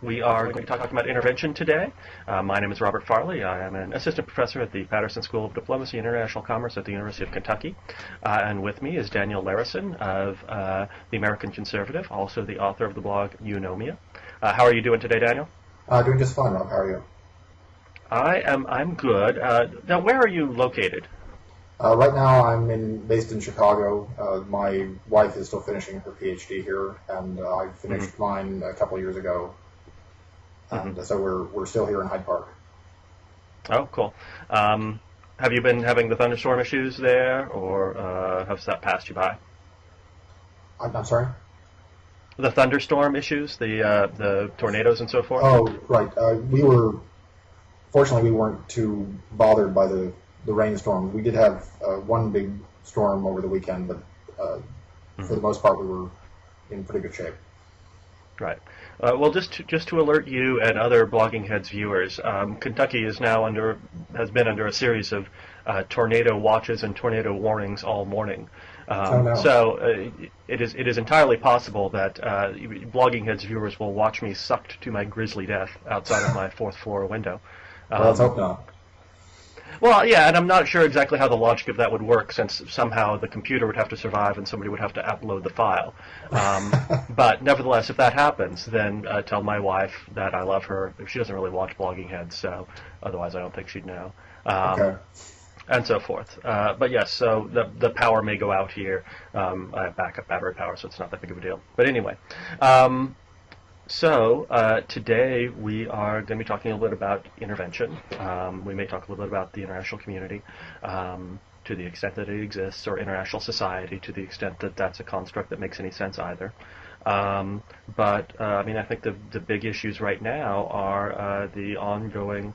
We are going to be talking about intervention today. My name is Robert Farley. I am an assistant professor at the Patterson School of Diplomacy and International Commerce at the University of Kentucky. And with me is Daniel Larison of the American Conservative, also the author of the blog Eunomia. How are you doing today, Daniel? Doing just fine, Rob. How are you? I'm good. Now, where are you located? Right now, I'm based in Chicago. My wife is still finishing her PhD here, and I finished mine a couple years ago. And so we're still here in Hyde Park. Oh, cool. Have you been having the thunderstorm issues there, or has that passed you by? I'm sorry? The thunderstorm issues, the tornadoes and so forth? Oh, right. Fortunately, we weren't too bothered by the rainstorm. We did have one big storm over the weekend, but for the most part, we were in pretty good shape. Right. Well, just to alert you and other Blogging Heads viewers, Kentucky has been under a series of tornado watches and tornado warnings all morning. So it is entirely possible that Blogging Heads viewers will watch me sucked to my grisly death outside of my fourth floor window. Well, let's hope not. Well, yeah, and I'm not sure exactly how the logic of that would work, since somehow the computer would have to survive and somebody would have to upload the file. But nevertheless, if that happens, then tell my wife that I love her. She doesn't really watch Blogging Heads, so otherwise I don't think she'd know. Okay. And so forth. But yes, so the power may go out here. I have backup battery power, so it's not that big of a deal. But anyway. So today we are going to be talking a little bit about intervention. We may talk a little bit about the international community to the extent that it exists, or international society to the extent that that's a construct that makes any sense either. But I think the big issues right now are the ongoing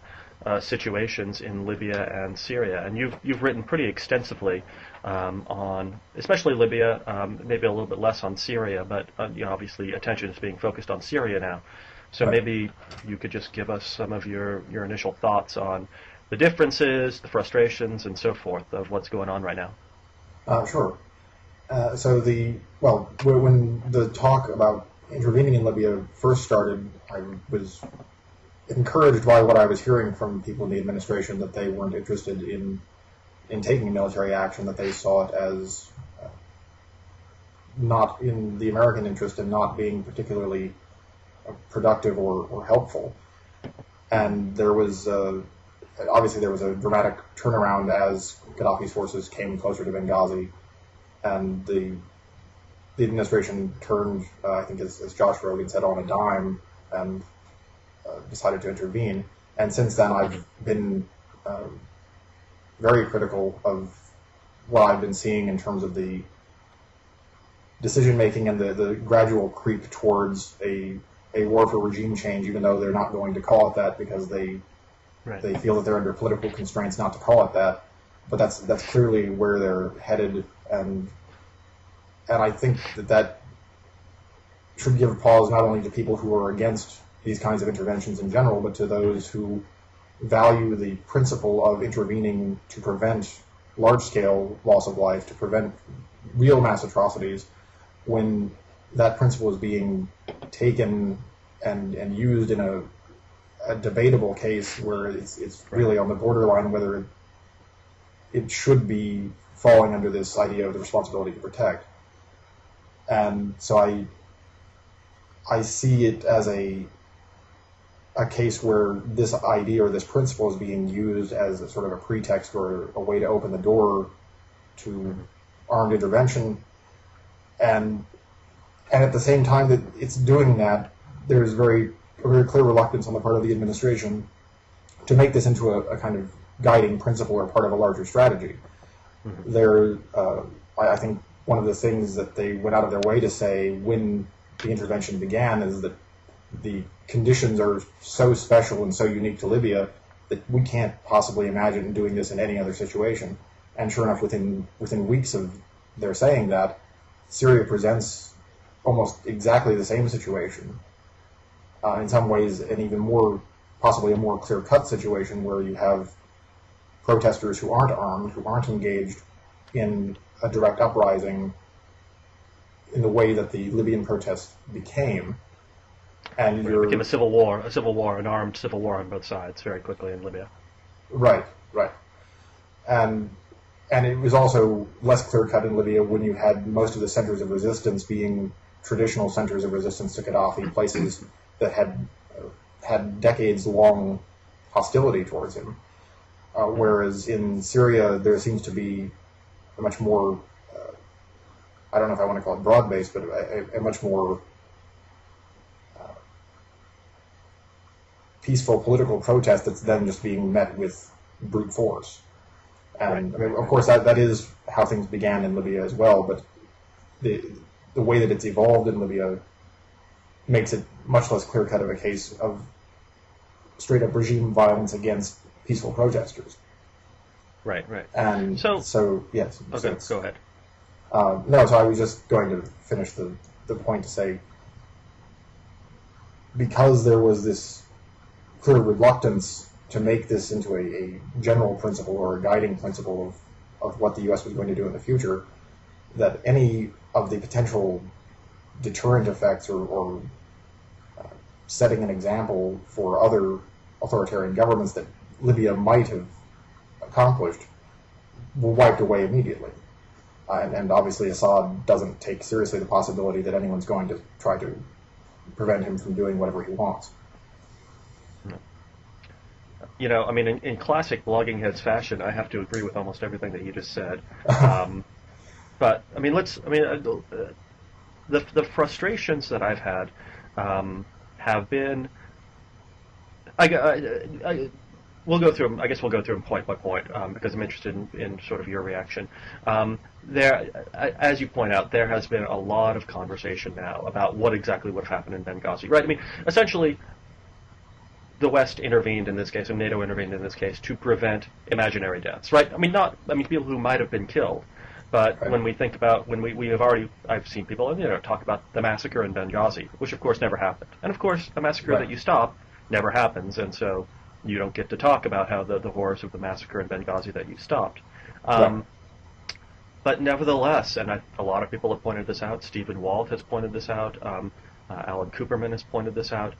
situations in Libya and Syria, and you've written pretty extensively on especially Libya, maybe a little bit less on Syria, but obviously attention is being focused on Syria now. So maybe you could just give us some of your initial thoughts on the differences, the frustrations, and so forth of what's going on right now. Sure. When the talk about intervening in Libya first started, I was encouraged by what I was hearing from people in the administration, that they weren't interested in taking military action, that they saw it as not in the American interest and not being particularly productive or helpful. And there was obviously there was a dramatic turnaround as Gaddafi's forces came closer to Benghazi, and the administration turned, I think as Josh Rogan said, on a dime and decided to intervene. And since then I've been very critical of what I've been seeing in terms of the decision-making and the gradual creep towards a war for regime change, even though they're not going to call it that because they feel that they're under political constraints not to call it that. But that's clearly where they're headed, and I think that should give pause not only to people who are against these kinds of interventions in general, but to those who value the principle of intervening to prevent large-scale loss of life, to prevent real mass atrocities, when that principle is being taken and used in a debatable case where it's really on the borderline whether it should be falling under this idea of the responsibility to protect. And so I see it as a case where this idea or this principle is being used as a sort of a pretext or a way to open the door to armed intervention. And at the same time that it's doing that, there's a very clear reluctance on the part of the administration to make this into a kind of guiding principle or part of a larger strategy. I think one of the things that they went out of their way to say when the intervention began is that the conditions are so special and so unique to Libya that we can't possibly imagine doing this in any other situation. And sure enough, within weeks of their saying that, Syria presents almost exactly the same situation. In some ways, an even more, possibly a more clear-cut situation where you have protesters who aren't armed, who aren't engaged in a direct uprising in the way that the Libyan protests became, and It became a civil war, an armed civil war on both sides very quickly in Libya. Right, right. And it was also less clear-cut in Libya when you had most of the centers of resistance being traditional centers of resistance to Gaddafi, places that had decades-long hostility towards him. Whereas in Syria, there seems to be a much more, I don't know if I want to call it broad-based, but a much more peaceful political protest that's then just being met with brute force. And I mean, of course, that is how things began in Libya as well, but the way that it's evolved in Libya makes it much less clear-cut of a case of straight-up regime violence against peaceful protesters. Right, right. And so yes. Okay, go ahead. No, so I was just going to finish the point to say, because there was this clear reluctance to make this into a general principle or a guiding principle of what the U.S. was going to do in the future, that any of the potential deterrent effects or setting an example for other authoritarian governments that Libya might have accomplished were wiped away immediately. And obviously Assad doesn't take seriously the possibility that anyone's going to try to prevent him from doing whatever he wants. You know, I mean, in classic blogging heads fashion, I have to agree with almost everything that you just said. But I mean, the frustrations that I've had have been. We'll go through them. I guess we'll go through them point by point because I'm interested in sort of your reaction. As you point out, there has been a lot of conversation now about what exactly would have happened in Benghazi. Right? I mean, essentially, the West intervened in this case, and NATO intervened in this case to prevent imaginary deaths. Right? I mean, people who might have been killed. But when we think about, I've seen people, talk about the massacre in Benghazi, which of course never happened. And of course, a massacre that you stop never happens, and so you don't get to talk about how the horrors of the massacre in Benghazi that you stopped. But nevertheless, and a lot of people have pointed this out, Stephen Walt has pointed this out, Alan Cooperman has pointed this out,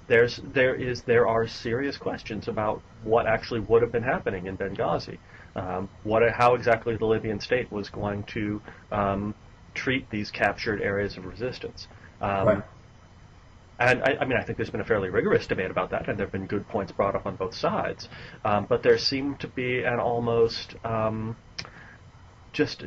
there are serious questions about what actually would have been happening in Benghazi. How exactly the Libyan state was going to treat these captured areas of resistance. And I think there's been a fairly rigorous debate about that, and there have been good points brought up on both sides. But there seemed to be an almost just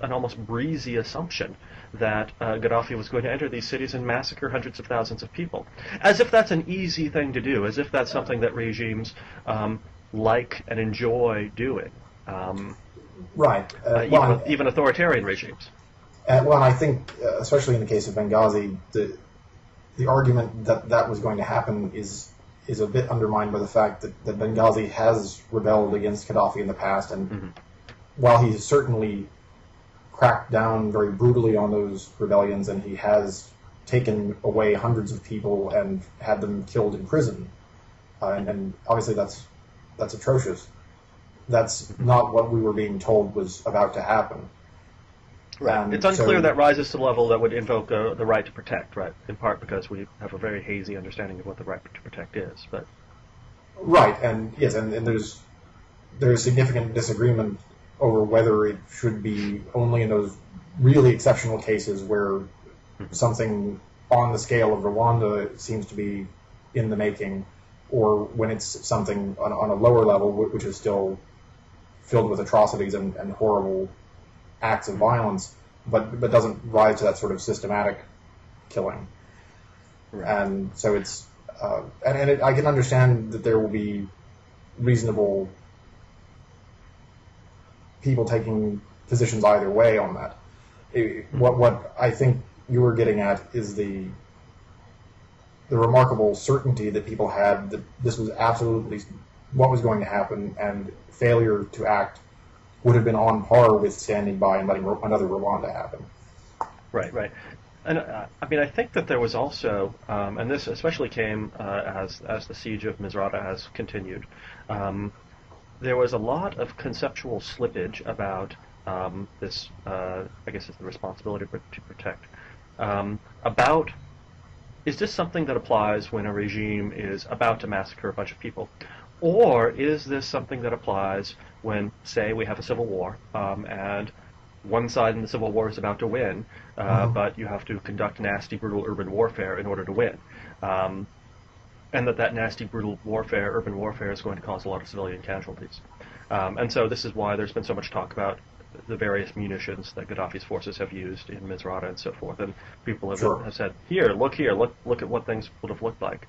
an almost breezy assumption that Gaddafi was going to enter these cities and massacre hundreds of thousands of people, as if that's an easy thing to do, as if that's something that regimes like and enjoy doing. Even authoritarian regimes. Well, I think, especially in the case of Benghazi, the argument that was going to happen is a bit undermined by the fact that Benghazi has rebelled against Gaddafi in the past, and while he has certainly cracked down very brutally on those rebellions, and he has taken away hundreds of people and had them killed in prison, and obviously that's atrocious. That's not what we were being told was about to happen. Right. It's unclear that rises to the level that would invoke the right to protect, right? In part because we have a very hazy understanding of what the right to protect is. But right, and yes, and there's significant disagreement over whether it should be only in those really exceptional cases where something on the scale of Rwanda seems to be in the making, or when it's something on a lower level, which is still filled with atrocities and horrible acts of violence, but doesn't rise to that sort of systematic killing. Right. And so it's I can understand that there will be reasonable people taking positions either way on that. What I think you were getting at is the remarkable certainty that people had that this was absolutely what was going to happen, and failure to act would have been on par with standing by and letting another Rwanda happen. Right. And I think that there was also, and this especially came as the siege of Misrata has continued, there was a lot of conceptual slippage about this, I guess it's the responsibility to protect, about is this something that applies when a regime is about to massacre a bunch of people? Or is this something that applies when, say, we have a civil war, and one side in the civil war is about to win, but you have to conduct nasty, brutal urban warfare in order to win? And that nasty, brutal warfare, urban warfare, is going to cause a lot of civilian casualties. And so this is why there's been so much talk about the various munitions that Gaddafi's forces have used in Misrata and so forth. And people have said, look at what things would have looked like.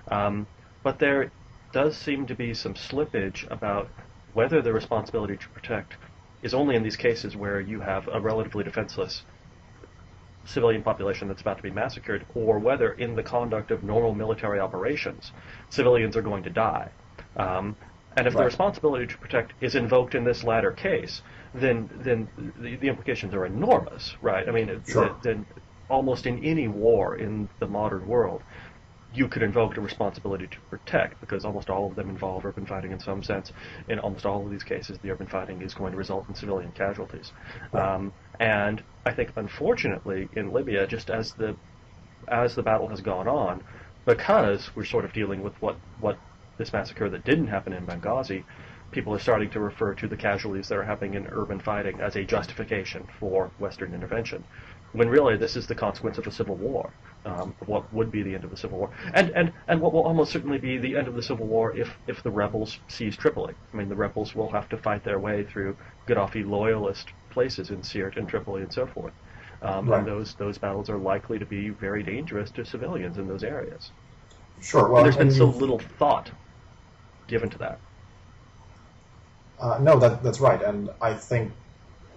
But there does seem to be some slippage about whether the responsibility to protect is only in these cases where you have a relatively defenseless civilian population that's about to be massacred, or whether in the conduct of normal military operations, civilians are going to die. And if the responsibility to protect is invoked in this latter case, then the implications are enormous, right? I mean, then almost in any war in the modern world, you could invoke a responsibility to protect, because almost all of them involve urban fighting in some sense. In almost all of these cases, the urban fighting is going to result in civilian casualties. And I think, unfortunately, in Libya, just as the battle has gone on, because we're sort of dealing with what this massacre that didn't happen in Benghazi, people are starting to refer to the casualties that are happening in urban fighting as a justification for Western intervention, when really this is the consequence of a civil war, what would be the end of the civil war, and what will almost certainly be the end of the civil war if the rebels seize Tripoli. I mean, the rebels will have to fight their way through Gaddafi loyalist places in Sirte and Tripoli and so forth. And those battles are likely to be very dangerous to civilians in those areas. Sure. Well, and there's been so little thought given to that. No, that's right, and I think,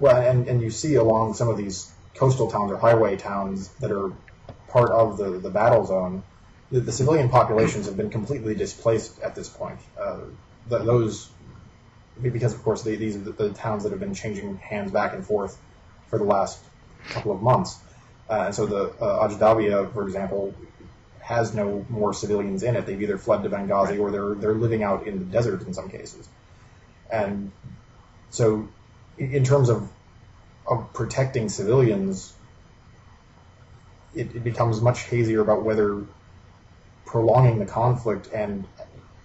and you see along some of these coastal towns or highway towns that are part of the battle zone, the civilian populations have been completely displaced at this point. Because of course these are the towns that have been changing hands back and forth for the last couple of months, and so the Ajdabia, for example, has no more civilians in it. They've either fled to Benghazi or they're living out in the desert in some cases. And so in terms of protecting civilians, it becomes much hazier about whether prolonging the conflict and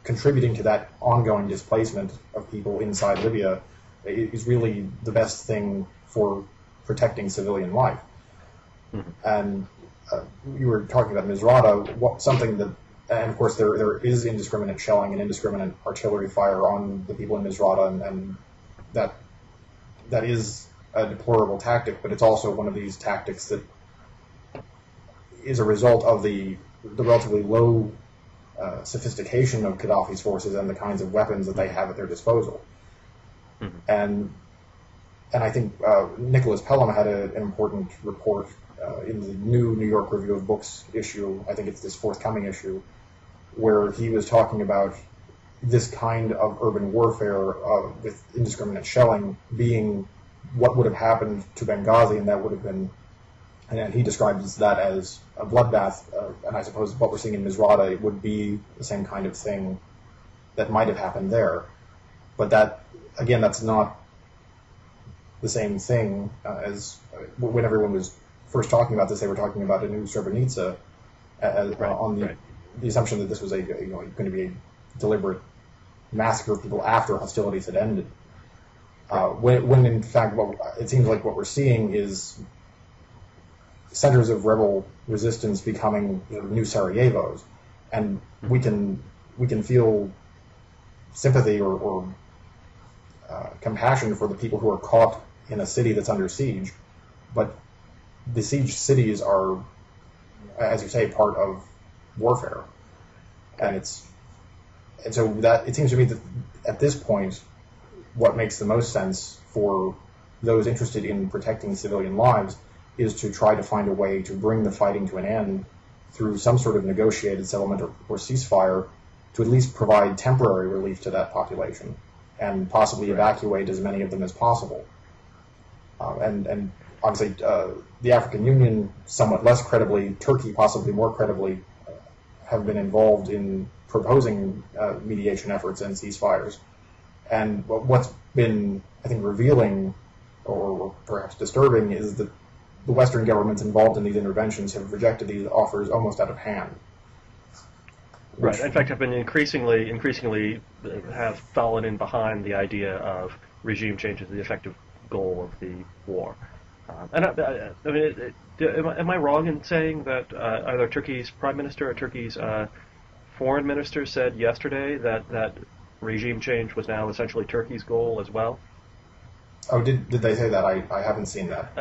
contributing to that ongoing displacement of people inside Libya is really the best thing for protecting civilian life. Mm-hmm. And you were talking about Misrata, something that, and of course there is indiscriminate shelling and indiscriminate artillery fire on the people in Misrata, and that is a deplorable tactic, but it's also one of these tactics that is a result of the relatively low sophistication of Gaddafi's forces and the kinds of weapons that they have at their disposal. Mm-hmm. And I think Nicholas Pelham had an important report in the new New York Review of Books issue, I think it's this forthcoming issue, where he was talking about this kind of urban warfare with indiscriminate shelling being what would have happened to Benghazi, and that would have been, and he describes that as a bloodbath, and I suppose what we're seeing in Misrata, it would be the same kind of thing that might have happened there. But that, again, that's not the same thing as when everyone was first talking about this, they were talking about a new Srebrenica on the assumption that this was going to be a deliberate massacre of people after hostilities had ended. When in fact, it seems like what we're seeing is centers of rebel resistance becoming new Sarajevos, and we can feel sympathy or compassion for the people who are caught in a city that's under siege, but the siege cities are, as you say, part of warfare, and so that it seems to me that at this point, what makes the most sense for those interested in protecting civilian lives is to try to find a way to bring the fighting to an end through some sort of negotiated settlement or ceasefire, to at least provide temporary relief to that population and possibly evacuate as many of them as possible. And obviously, the African Union, somewhat less credibly, Turkey possibly more credibly, have been involved in proposing mediation efforts and ceasefires. And what's been, I think, revealing or perhaps disturbing is that the Western governments involved in these interventions have rejected these offers almost out of hand. Right. In fact, have been increasingly have fallen in behind the idea of regime change as the effective goal of the war. Am I wrong in saying that either Turkey's prime minister or Turkey's foreign minister said yesterday that regime change was now essentially Turkey's goal as well? Oh, did they say that? I haven't seen that.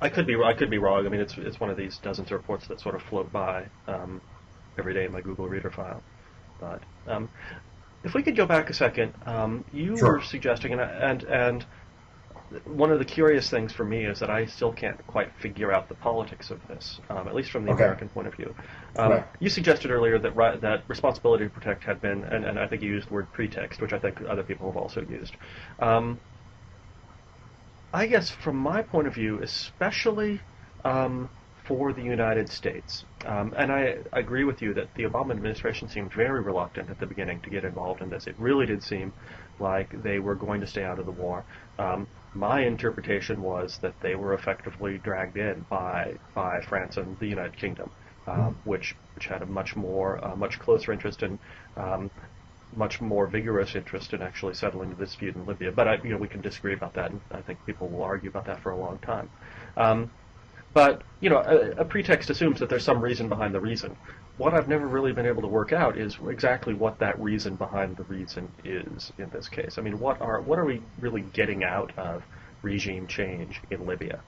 I could be wrong. I mean, it's one of these dozens of reports that sort of float by every day in my Google Reader file. But if we could go back a second, you Sure. were suggesting, and one of the curious things for me is that I still can't quite figure out the politics of this, at least from the American point of view. Right. You suggested earlier that responsibility to protect had been, and I think you used the word pretext, which I think other people have also used. I guess from my point of view, especially for the United States, and I agree with you that the Obama administration seemed very reluctant at the beginning to get involved in this. It really did seem like they were going to stay out of the war. My interpretation was that they were effectively dragged in by France and the United Kingdom, which had a much closer interest in much more vigorous interest in actually settling the dispute in Libya. But we can disagree about that, and I think people will argue about that for a long time. But a pretext assumes that there's some reason behind the reason. What I've never really been able to work out is exactly what that reason behind the reason is in this case. I mean, what are we really getting out of regime change in Libya?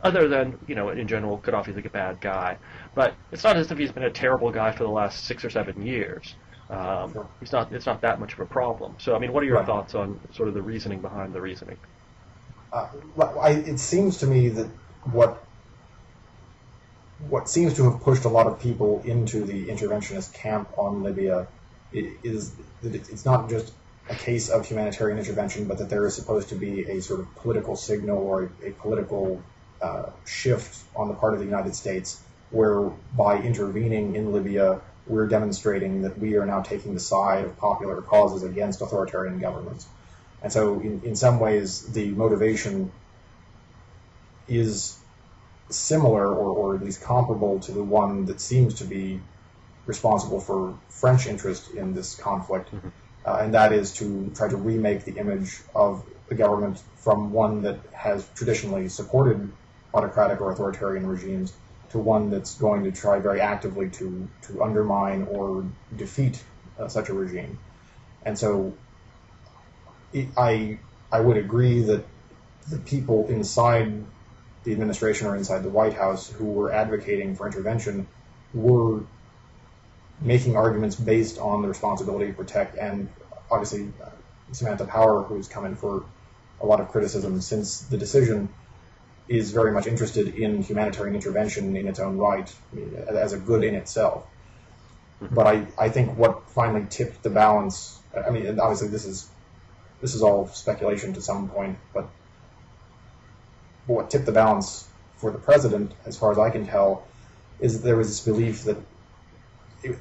Other than, in general, Gaddafi's like a bad guy, but it's not as if he's been a terrible guy for the last 6 or 7 years. It's not that much of a problem. So, I mean, what are your thoughts on sort of the reasoning behind the reasoning? It seems to me that what seems to have pushed a lot of people into the interventionist camp on Libya is that it's not just a case of humanitarian intervention, but that there is supposed to be a sort of political signal or a political shift on the part of the United States, where by intervening in Libya, we're demonstrating that we are now taking the side of popular causes against authoritarian governments. And so in some ways, the motivation is similar or at least comparable to the one that seems to be responsible for French interest in this conflict, and that is to try to remake the image of the government from one that has traditionally supported autocratic or authoritarian regimes to one that's going to try very actively to undermine or defeat such a regime. And so I would agree that the people inside the administration or inside the White House who were advocating for intervention were making arguments based on the responsibility to protect, and obviously Samantha Power, who's come in for a lot of criticism since the decision, is very much interested in humanitarian intervention in its own right, as a good in itself. But I think what finally tipped the balance, I mean, and obviously this is all speculation to some point, but what tipped the balance for the president, as far as I can tell, is that there was this belief that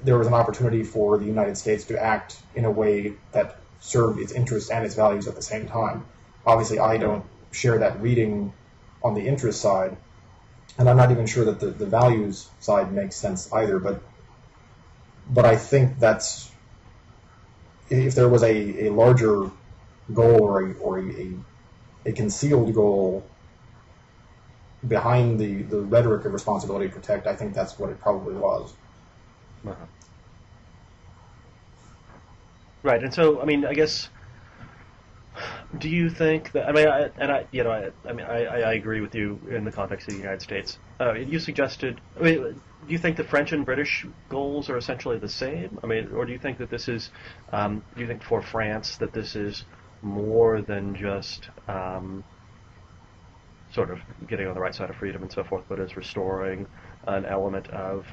there was an opportunity for the United States to act in a way that served its interests and its values at the same time. Obviously, I don't share that reading on the interest side, and I'm not even sure that the values side makes sense either, but I think that's, if there was a larger goal or a concealed goal behind the rhetoric of responsibility to protect, I think that's what it probably was. Right, and so, I mean, I guess, do you think that, I agree with you in the context of the United States. You suggested, do you think the French and British goals are essentially the same? I mean, or do you think that this is, do you think for France that this is more than just sort of getting on the right side of freedom and so forth, but is restoring an element of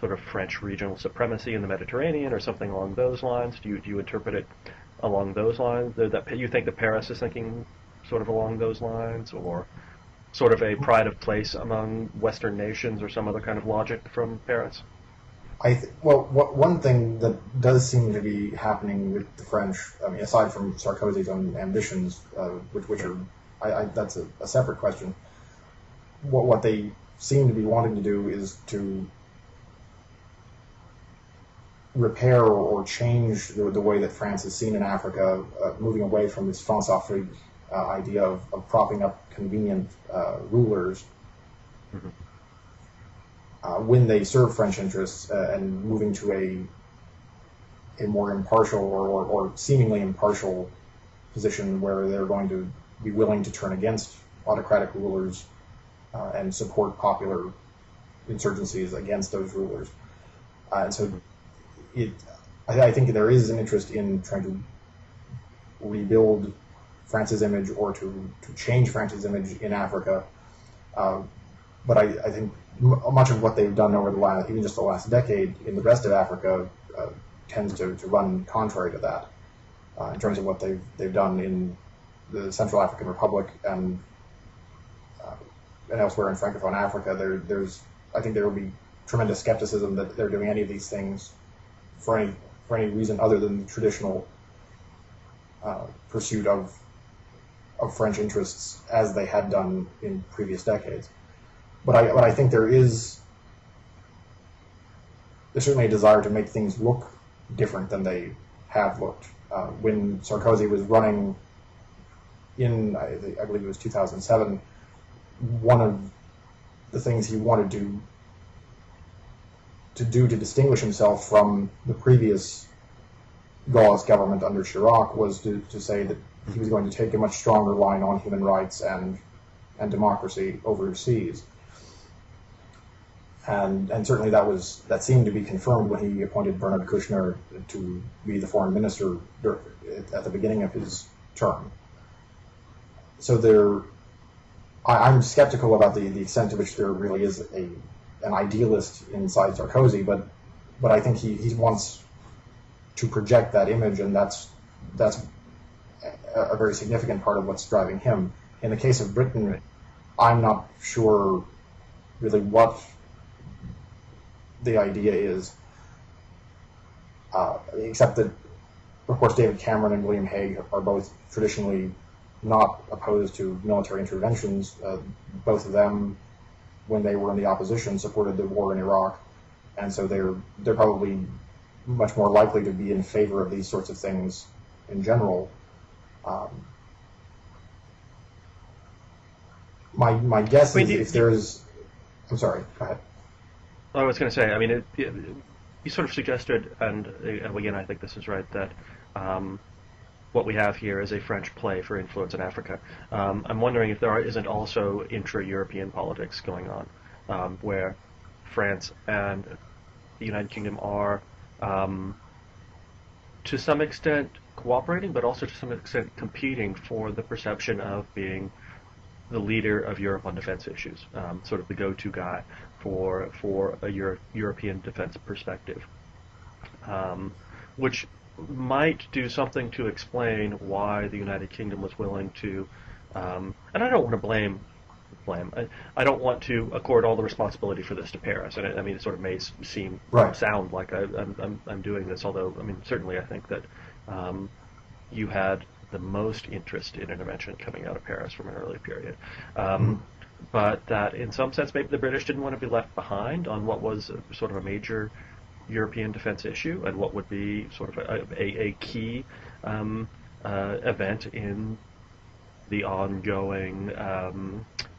sort of French regional supremacy in the Mediterranean or something along those lines? Do you interpret it along those lines? That you think that Paris is thinking sort of along those lines, or sort of a pride of place among Western nations, or some other kind of logic from Paris? One thing that does seem to be happening with the French, I mean, aside from Sarkozy's own ambitions, which are, that's a separate question, what they seem to be wanting to do is to repair or change the way that France is seen in Africa, moving away from this France-Afrique idea of propping up convenient rulers when they serve French interests, and moving to a more impartial or seemingly impartial position where they're going to be willing to turn against autocratic rulers and support popular insurgencies against those rulers. And so I think there is an interest in trying to rebuild France's image or to change France's image in Africa. But I think much of what they've done over even just the last decade in the rest of Africa tends to run contrary to that in terms of what they've done in the Central African Republic and elsewhere in Francophone Africa. I think there will be tremendous skepticism that they're doing any of these things for any reason other than the traditional pursuit of French interests as they had done in previous decades. But I think there's certainly a desire to make things look different than they have looked. When Sarkozy was running in, I believe it was 2007, one of the things he wanted to do to distinguish himself from the previous Gaullist government under Chirac was to say that he was going to take a much stronger line on human rights and democracy overseas. And certainly that seemed to be confirmed when he appointed Bernard Kouchner to be the foreign minister at the beginning of his term. So I'm skeptical about the extent to which there really is an idealist inside Sarkozy, but I think he wants to project that image, and that's a very significant part of what's driving him. In the case of Britain, right, I'm not sure really what the idea is, except that, of course, David Cameron and William Hague are both traditionally not opposed to military interventions. Both of them, when they were in the opposition, supported the war in Iraq, and so they're probably much more likely to be in favor of these sorts of things in general. My guess is if there is... I'm sorry, go ahead. I was going to say, I mean, you sort of suggested, and again, I think this is right, that what we have here is a French play for influence in Africa. I'm wondering if there isn't also intra-European politics going on, where France and the United Kingdom are, to some extent, cooperating, but also to some extent competing for the perception of being the leader of Europe on defense issues, sort of the go-to guy for a European defense perspective, which might do something to explain why the United Kingdom was willing to, and I don't want to blame. I don't want to accord all the responsibility for this to Paris, and I mean, it sort of may sound like I'm doing this, although I mean, certainly I think that you had the most interest in intervention coming out of Paris from an early period. But that in some sense maybe the British didn't want to be left behind on what was sort of a major European defense issue and what would be sort of a key event in the ongoing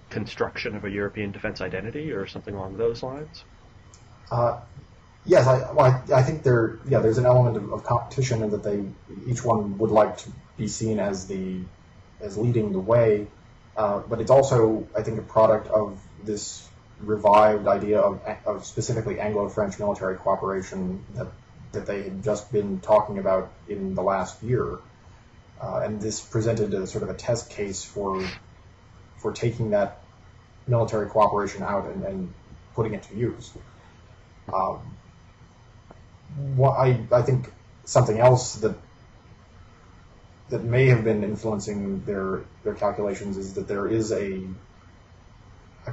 construction of a European defense identity or something along those lines. Yes, I think there's an element of competition in that each one would like to be seen as leading the way, but it's also, I think, a product of this revived idea of specifically Anglo-French military cooperation that they had just been talking about in the last year, and this presented a sort of a test case for taking that military cooperation out and putting it to use. I think something else that may have been influencing their calculations is that there is a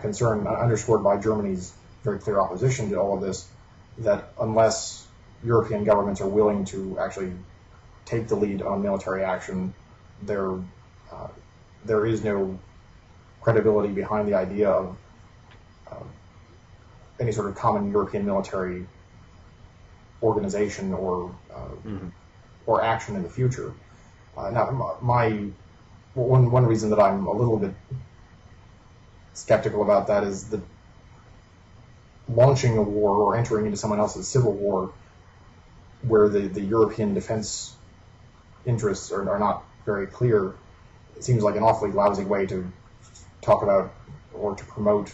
concern underscored by Germany's very clear opposition to all of this, that unless European governments are willing to actually take the lead on military action, there is no credibility behind the idea any sort of common European military organization or action in the future. Now, one reason that I'm a little bit skeptical about that is that launching a war or entering into someone else's civil war where the European defense interests are not very clear, it seems like an awfully lousy way to talk about or to promote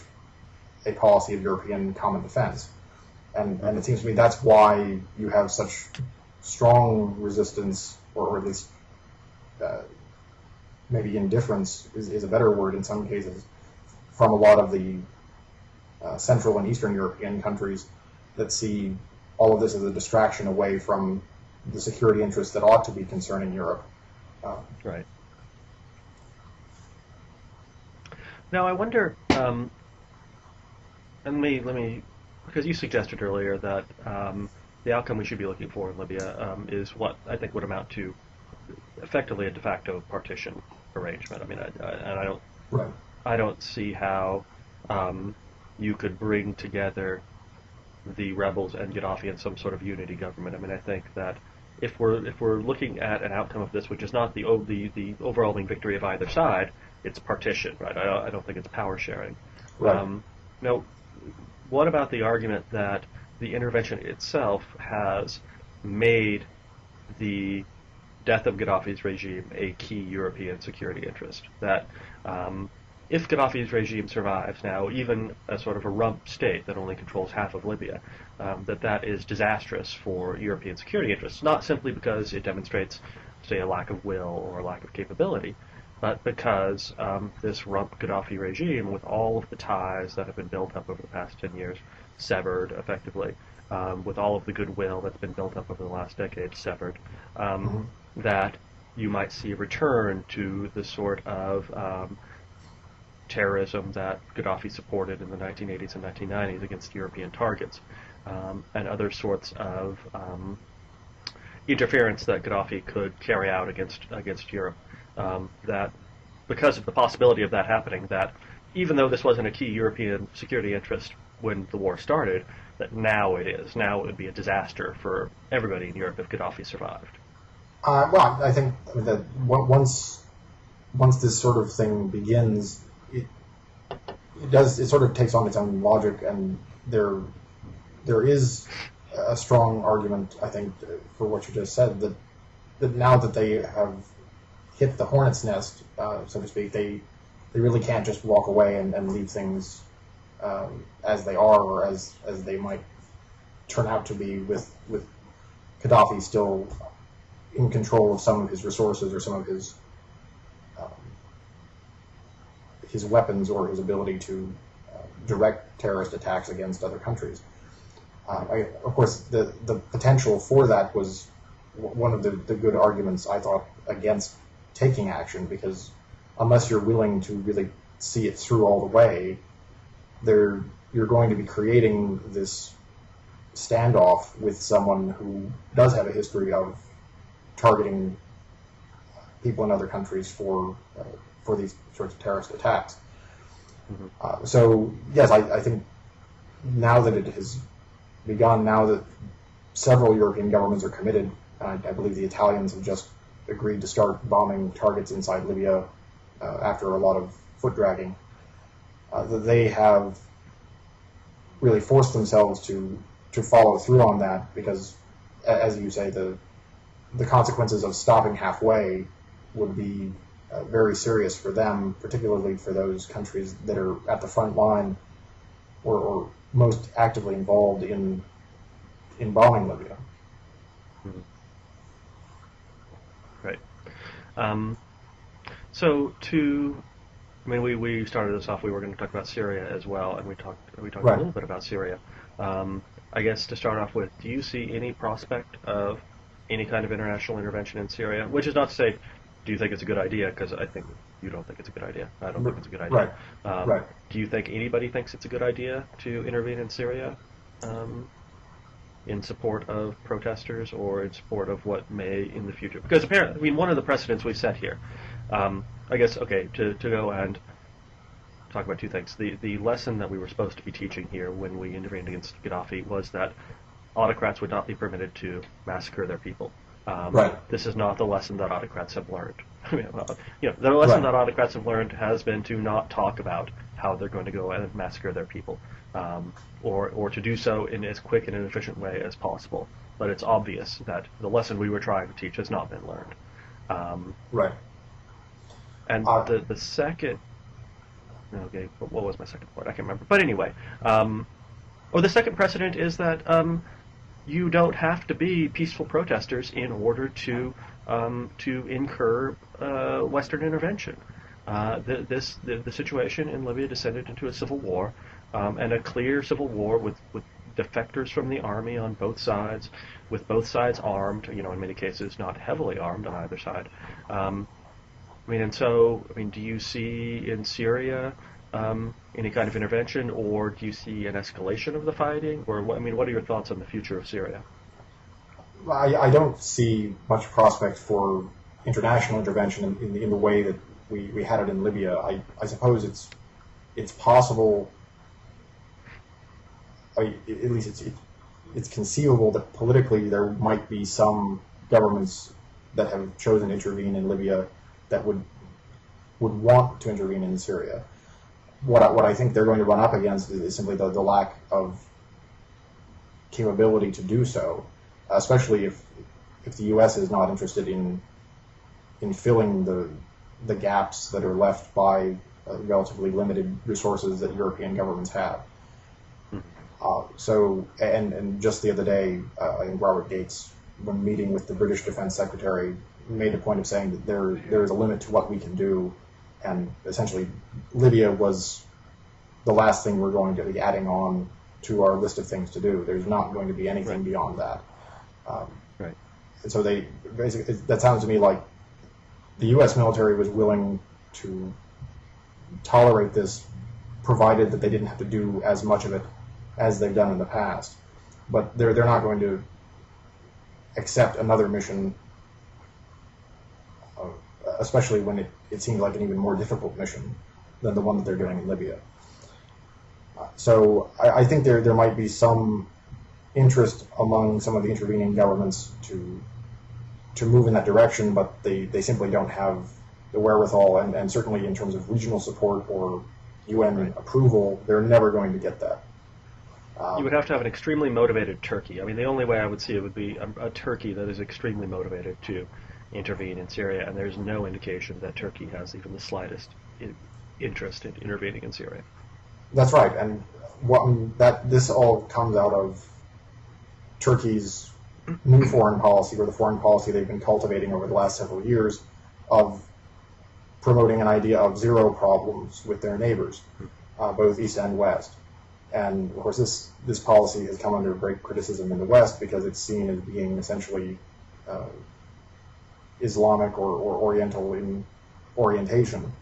a policy of European common defense. And it seems to me that's why you have such strong resistance, or at least maybe indifference is a better word in some cases, from a lot of the Central and Eastern European countries that see all of this as a distraction away from the security interests that ought to be concerning Europe. Right. Now I wonder, and let me, because you suggested earlier that the outcome we should be looking for in Libya is what I think would amount to effectively a de facto partition arrangement. I mean, I don't see how you could bring together the rebels and Gaddafi in some sort of unity government. I mean, I think that if we're looking at an outcome of this, which is not the overwhelming victory of either side, it's partition, right? I don't think it's power sharing. Right. Now, what about the argument that the intervention itself has made the death of Gaddafi's regime a key European security interest? That if Gaddafi's regime survives now, even a sort of a rump state that only controls half of Libya, that is disastrous for European security interests, not simply because it demonstrates, say, a lack of will or a lack of capability, but because this rump Gaddafi regime, with all of the ties that have been built up over the past 10 years, severed effectively, with all of the goodwill that's been built up over the last decade, severed, that you might see a return to the sort of terrorism that Gaddafi supported in the 1980s and 1990s against European targets, and other sorts of interference that Gaddafi could carry out against Europe. That because of the possibility of that happening, that even though this wasn't a key European security interest when the war started, that now it is. Now it would be a disaster for everybody in Europe if Gaddafi survived. Well, I think that once this sort of thing begins, it sort of takes on its own logic, and there is a strong argument, I think, for what you just said, that now that they have hit the hornet's nest, so to speak, they really can't just walk away and leave things as they are, or as they might turn out to be, with Gaddafi still in control of some of his resources or some of his weapons or his ability to direct terrorist attacks against other countries. Of course, the potential for that was one of the good arguments, I thought, against taking action, because unless you're willing to really see it through all the way, you're going to be creating this standoff with someone who does have a history of targeting people in other countries for these sorts of terrorist attacks. So yes, I think now that it has begun, now that several European governments are committed, and I believe the Italians have just agreed to start bombing targets inside Libya after a lot of foot dragging, that they have really forced themselves to follow through on that, because, as you say, the consequences of stopping halfway would be very serious for them, particularly for those countries that are at the front line or most actively involved in bombing Libya. Right. We started this off. We were going to talk about Syria as well, and we talked Right. a little bit about Syria. I guess to start off with, do you see any prospect of any kind of international intervention in Syria? Which is not to say, do you think it's a good idea? Because I think you don't think it's a good idea. I don't think it's a good idea. Right. Do you think anybody thinks it's a good idea to intervene in Syria in support of protesters or in support of what may in the future? Because apparently, one of the precedents we've set here, I guess, okay, to go and talk about two things. The lesson that we were supposed to be teaching here when we intervened against Gaddafi was that autocrats would not be permitted to massacre their people. Right. This is not the lesson that autocrats have learned. The lesson that autocrats have learned has been to not talk about how they're going to go and massacre their people, or to do so in as quick and an efficient way as possible. But it's obvious that the lesson we were trying to teach has not been learned. Right. And the second... Okay, what was my second point? I can't remember. But anyway, the second precedent is that you don't have to be peaceful protesters in order to incur Western intervention. The situation in Libya descended into a civil war, and a clear civil war with defectors from the army on both sides, with both sides armed. In many cases not heavily armed on either side. Do you see in Syria any kind of intervention, or do you see an escalation of the fighting, or what are your thoughts on the future of Syria? I don't see much prospect for international intervention in the way that we had it in Libya. I suppose it's possible. At least it's conceivable that politically there might be some governments that have chosen to intervene in Libya that would want to intervene in Syria. What I think they're going to run up against is simply the lack of capability to do so, especially if the U.S. is not interested in filling the gaps that are left by relatively limited resources that European governments have. And just the other day, I think Robert Gates, when meeting with the British Defense Secretary, made a point of saying that there is a limit to what we can do, and essentially Libya was the last thing we're going to be adding on to our list of things to do. There's not going to be anything beyond that. Right. And so that sounds to me like the U.S. military was willing to tolerate this, provided that they didn't have to do as much of it as they've done in the past. But they're not going to accept another mission, especially when it seems like an even more difficult mission than the one that they're doing in Libya. So I think there might be some interest among some of the intervening governments to move in that direction, but they simply don't have the wherewithal, and certainly in terms of regional support or UN approval, they're never going to get that. You would have to have an extremely motivated Turkey. The only way I would see it would be a Turkey that is extremely motivated to intervene in Syria, and there's no indication that Turkey has even the slightest interest in intervening in Syria. That's right, and this all comes out of Turkey's new foreign policy, or the foreign policy they've been cultivating over the last several years, of promoting an idea of zero problems with their neighbors, both East and West. And of course, this policy has come under great criticism in the West because it's seen as being essentially Islamic or Oriental in orientation,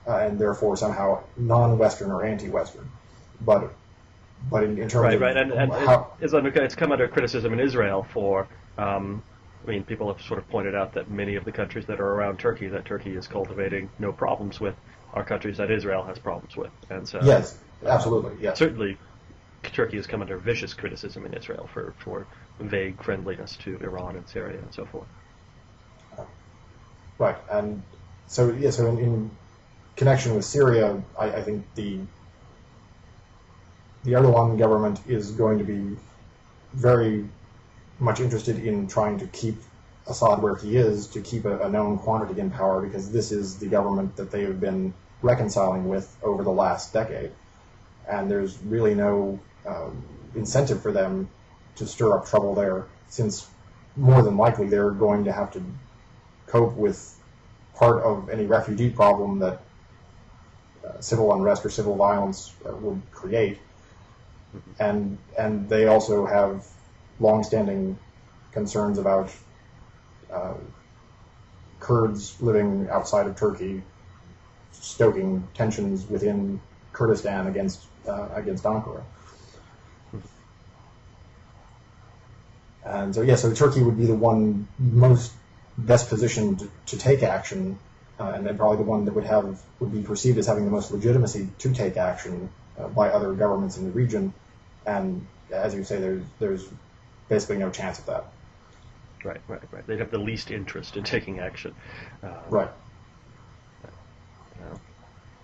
and therefore somehow non-Western or anti-Western. But in terms of and how it's come under criticism in Israel for. People have sort of pointed out that many of the countries that are around Turkey that Turkey is cultivating no problems with are countries that Israel has problems with, and so yes, absolutely, yes. Certainly, Turkey has come under vicious criticism in Israel for vague friendliness to Iran and Syria and so forth. Right, and so in connection with Syria, I think the Erdogan government is going to be very much interested in trying to keep Assad where he is, to keep a known quantity in power, because this is the government that they have been reconciling with over the last decade. And there's really no incentive for them to stir up trouble there, since more than likely they're going to have to cope with part of any refugee problem that civil unrest or civil violence would create. And they also have long-standing concerns about Kurds living outside of Turkey, stoking tensions within Kurdistan against Ankara. And so Turkey would be the one best positioned to take action and then probably the one that would be perceived as having the most legitimacy to take action by other governments in the region. And as you say, there's basically no chance of that. Right. They'd have the least interest in taking action. Right.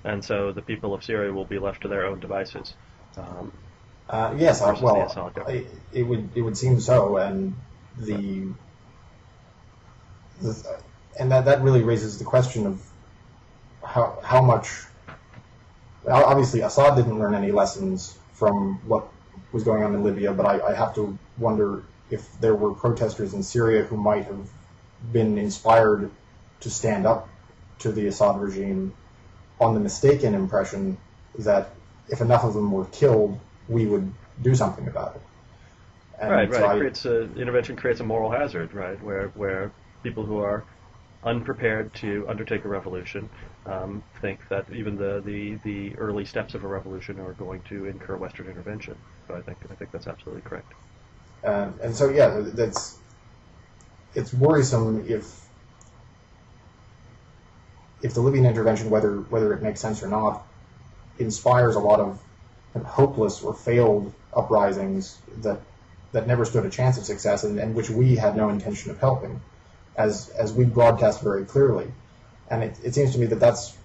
And so the people of Syria will be left to their own devices. Yes, well, it would seem so, and and that really raises the question of how much. Obviously, Assad didn't learn any lessons from what was going on in Libya, but I have to wonder if there were protesters in Syria who might have been inspired to stand up to the Assad regime on the mistaken impression that if enough of them were killed, we would do something about it. And right. Intervention creates a moral hazard, right, where people who are unprepared to undertake a revolution think that even the early steps of a revolution are going to incur Western intervention. So I think that's absolutely correct. And so yeah, it's worrisome if the Libyan intervention, whether it makes sense or not, inspires a lot of hopeless or failed uprisings that never stood a chance of success, and which we had no intention of helping, as we broadcast very clearly. And it seems to me that's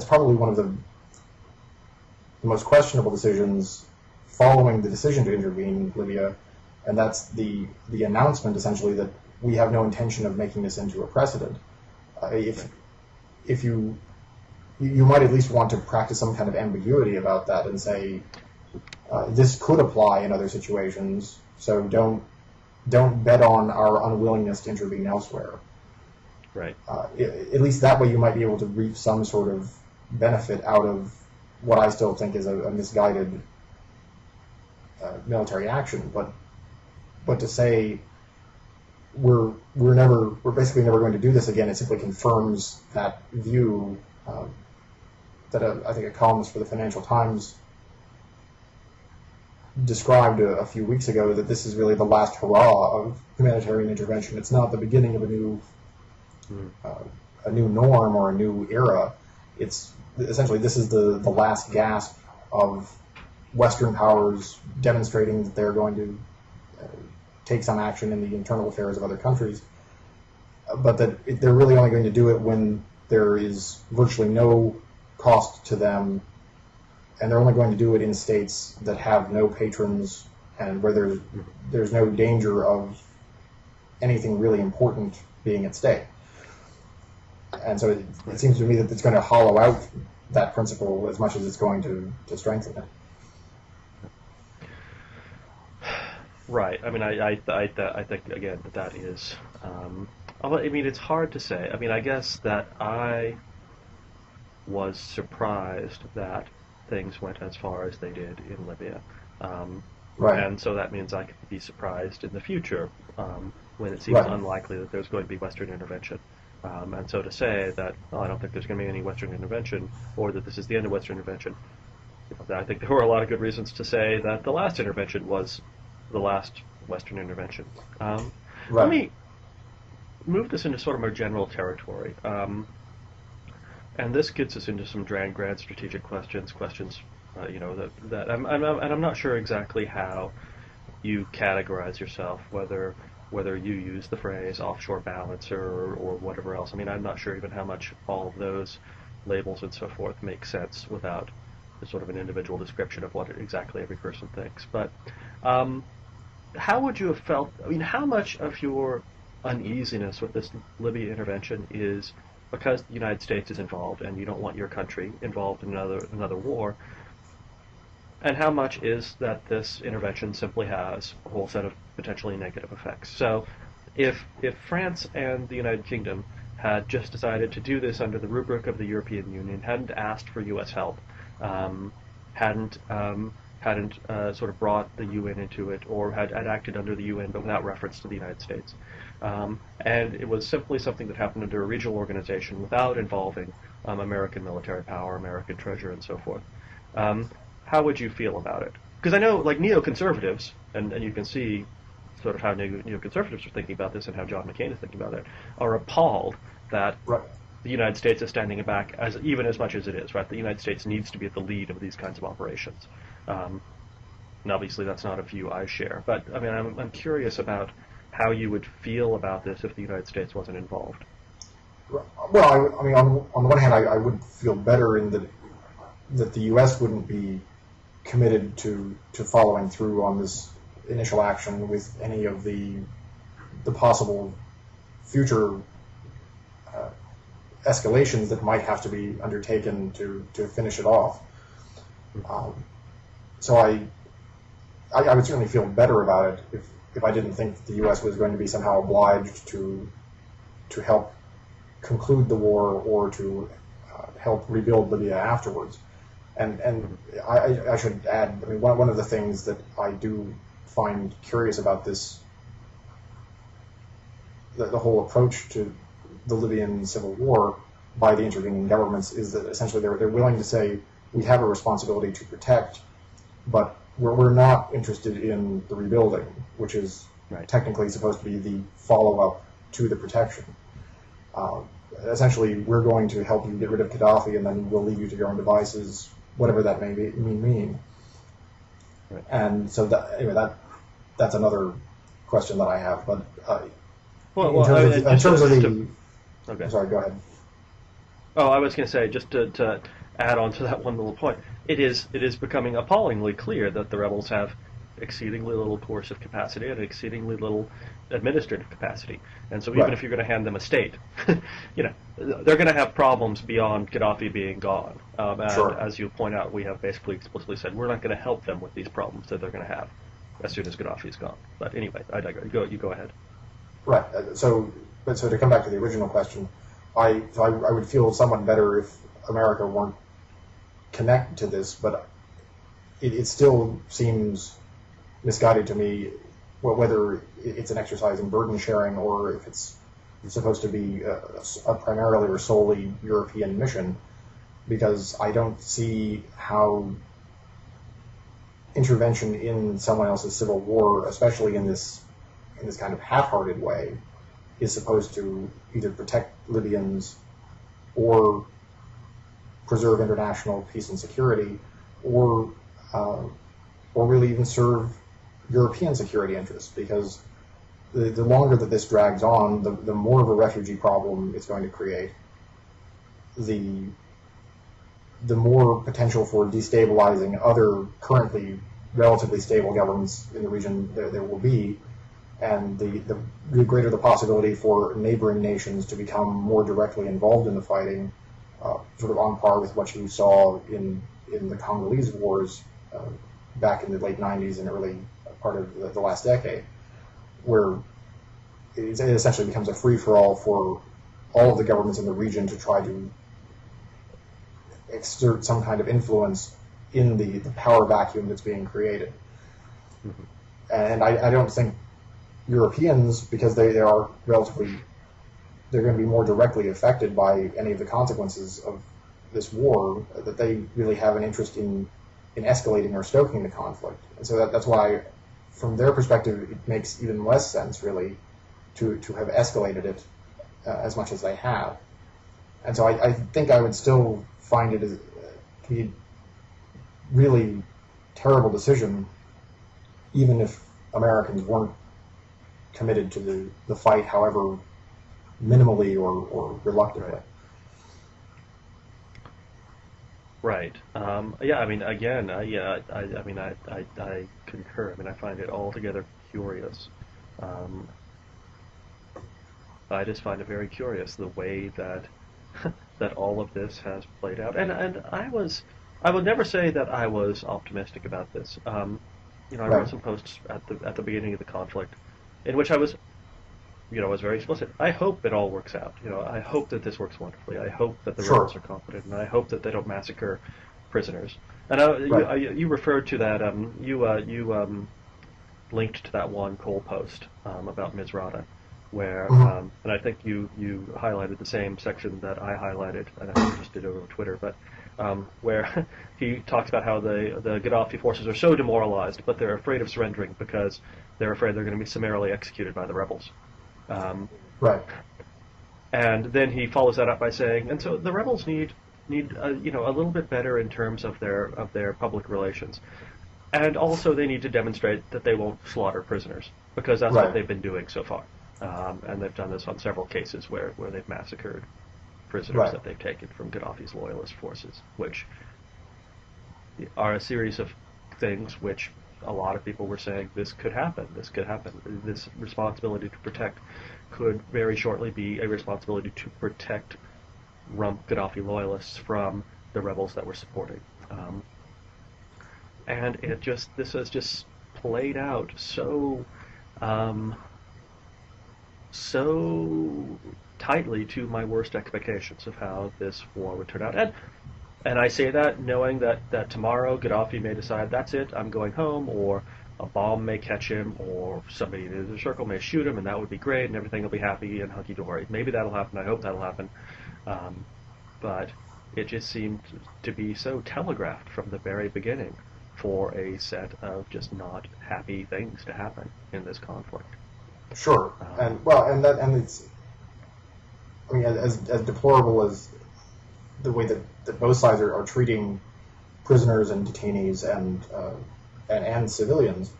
probably one of the most questionable decisions following the decision to intervene in Libya, and that's the announcement essentially that we have no intention of making this into a precedent. If you might at least want to practice some kind of ambiguity about that and say this could apply in other situations, so don't bet on our unwillingness to intervene elsewhere. Right. At least that way you might be able to reap some sort of benefit out of what I still think is a misguided military action. But to say we're basically never going to do this again, it simply confirms that view that I think a columnist for the Financial Times described a few weeks ago, that this is really the last hurrah of humanitarian intervention. It's not the beginning of a new norm or a new era. It's essentially, this is the last gasp of Western powers demonstrating that they're going to take some action in the internal affairs of other countries, but that they're really only going to do it when there is virtually no cost to them, and they're only going to do it in states that have no patrons and where there's no danger of anything really important being at stake. And so it seems to me that it's going to hollow out that principle as much as it's going to strengthen it. Right. I mean, I think again that is. I mean, it's hard to say. I mean, I guess that I was surprised that things went as far as they did in Libya. Right. And so that means I could be surprised in the future when it seems unlikely that there's going to be Western intervention. And so to say that, I don't think there's going to be any Western intervention, or that this is the end of Western intervention, I think there were a lot of good reasons to say that the last intervention was the last Western intervention. Let me move this into sort of more general territory. And this gets us into some grand strategic questions, that I'm not sure exactly how you categorize yourself, whether you use the phrase offshore balancer or whatever else. I mean, I'm not sure even how much all of those labels and so forth make sense without the sort of an individual description of what exactly every person thinks. But how would you have felt? I mean, how much of your uneasiness with this Libya intervention is because the United States is involved and you don't want your country involved in another war, and how much is that this intervention simply has a whole set of potentially negative effects? So if France and the United Kingdom had just decided to do this under the rubric of the European Union, hadn't asked for U.S. help, hadn't sort of brought the UN into it, or had acted under the UN but without reference to the United States, and it was simply something that happened under a regional organization without involving American military power, American treasure, and so forth, how would you feel about it? Because I know, like, neoconservatives, and you can see sort of how neoconservatives are thinking about this and how John McCain is thinking about it, are appalled that the United States is standing back even as much as it is. Right, the United States needs to be at the lead of these kinds of operations. And obviously, that's not a view I share. But I mean, I'm curious about how you would feel about this if the United States wasn't involved. Well, I mean, on the one hand, I would feel better in that the U.S. wouldn't be committed to following through on this initial action with any of the possible future escalations that might have to be undertaken to finish it off. So I would certainly feel better about it if I didn't think that the U.S. was going to be somehow obliged to help conclude the war or to help rebuild Libya afterwards. And I should add, I mean, one of the things that I do find curious about this, the whole approach to the Libyan civil war by the intervening governments, is that essentially they're willing to say, we have a responsibility to protect, but we're not interested in the rebuilding, which is technically supposed to be the follow-up to the protection. Essentially, we're going to help you get rid of Gaddafi, and then we'll leave you to your own devices, whatever that may mean. Right. And so that's another question that I have. But in terms of the okay. Sorry, go ahead. Oh, I was going to say, just to add on to that one little point, it is becoming appallingly clear that the rebels have exceedingly little coercive capacity and exceedingly little administrative capacity. And so even if you're going to hand them a state, they're going to have problems beyond Gaddafi being gone. And as you point out, we have basically explicitly said we're not going to help them with these problems that they're going to have as soon as Gaddafi is gone. But anyway, I digress. You go ahead. Right. So to come back to the original question, I would feel somewhat better if America weren't connected to this, but it still seems misguided to me, whether it's an exercise in burden sharing or if it's supposed to be a primarily or solely European mission, because I don't see how intervention in someone else's civil war, especially in this kind of half-hearted way, is supposed to either protect Libyans or preserve international peace and security, or really even serve European security interests, because the longer that this drags on, the more of a refugee problem it's going to create, the more potential for destabilizing other currently relatively stable governments in the region there will be, and the greater the possibility for neighboring nations to become more directly involved in the fighting, sort of on par with what you saw in the Congolese wars back in the late 90s and early part of the last decade, where it essentially becomes a free-for-all for all of the governments in the region to try to exert some kind of influence in the power vacuum that's being created. Mm-hmm. And I don't think Europeans, because they're going to be more directly affected by any of the consequences of this war, that they really have an interest in escalating or stoking the conflict. And so that's why, from their perspective, it makes even less sense, really, to have escalated it as much as they have. And so I think I would still find it to be a really terrible decision, even if Americans weren't committed to the fight, however minimally or reluctantly. Right. Yeah. I mean, again, I concur. I mean, I find it altogether curious. I just find it very curious the way that that all of this has played out. And I would never say that I was optimistic about this. I wrote some posts at the beginning of the conflict, in which I was very explicit. I hope it all works out. I hope that this works wonderfully. I hope that the rebels are competent, and I hope that they don't massacre prisoners. And you referred to that. You linked to that one Cole post about Misrata, where and I think you highlighted the same section that I highlighted, and I think you just did it over Twitter, but where he talks about how the Gaddafi forces are so demoralized, but they're afraid of surrendering because they're afraid they're going to be summarily executed by the rebels. Right. And then he follows that up by saying, and so the rebels need a little bit better in terms of their public relations, and also they need to demonstrate that they won't slaughter prisoners, because that's what they've been doing so far, and they've done this on several cases where they've massacred prisoners that they've taken from Gaddafi's loyalist forces, which are a series of things which a lot of people were saying this could happen. This responsibility to protect could very shortly be a responsibility to protect rump Gaddafi loyalists from the rebels that we're supporting. And this has just played out so tightly to my worst expectations of how this war would turn out. And I say that knowing that tomorrow Gaddafi may decide, that's it, I'm going home, or a bomb may catch him, or somebody in the circle may shoot him, and that would be great, and everything will be happy and hunky-dory. Maybe that'll happen. I hope that'll happen. But it just seemed to be so telegraphed from the very beginning for a set of just not happy things to happen in this conflict. Sure, and it's, I mean, as deplorable as the way that both sides are treating prisoners and detainees and civilians,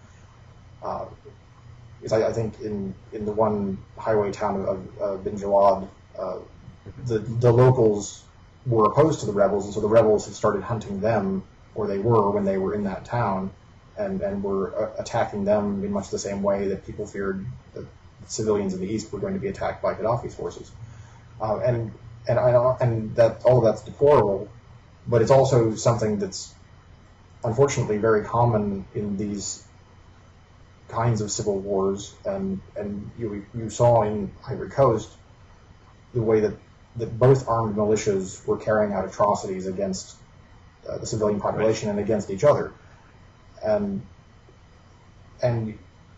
because I think in the one highway town of Bin Jalad, the locals were opposed to the rebels, and so the rebels had started hunting them, or they were when they were in that town, and were attacking them in much the same way that people feared that civilians in the east were going to be attacked by Gaddafi's forces. And that all of that's deplorable, but it's also something that's unfortunately very common in these kinds of civil wars. And you saw in Ivory Coast the way that both armed militias were carrying out atrocities against the civilian population and against each other, and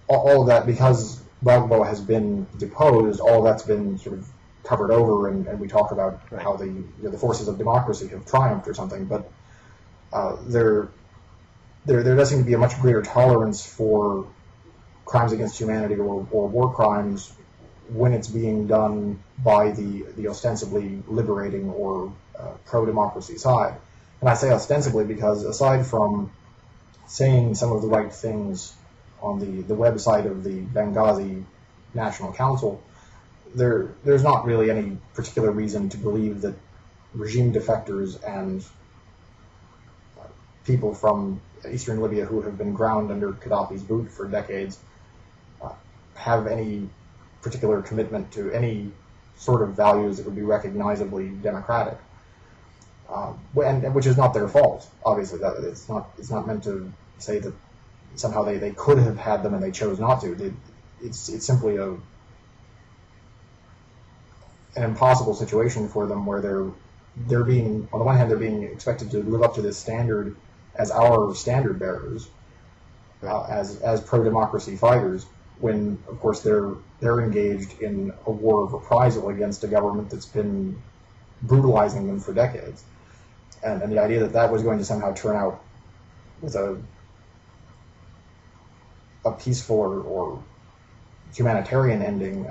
all of that, because Gbagbo has been deposed, all of that's been sort of covered over, and we talk about how the forces of democracy have triumphed or something, but there does seem to be a much greater tolerance for crimes against humanity or war crimes when it's being done by the ostensibly liberating or pro-democracy side. And I say ostensibly because, aside from saying some of the right things on the website of the Benghazi National Council, there's not really any particular reason to believe that regime defectors and people from eastern Libya who have been ground under Gaddafi's boot for decades have any particular commitment to any sort of values that would be recognizably democratic, and which is not their fault. Obviously, that it's not meant to say that somehow they could have had them and they chose not to. It's simply an impossible situation for them, where they're being, on the one hand, they're being expected to live up to this standard as our standard bearers, as pro-democracy fighters, when of course they're engaged in a war of reprisal against a government that's been brutalizing them for decades, and the idea that was going to somehow turn out with a peaceful or humanitarian ending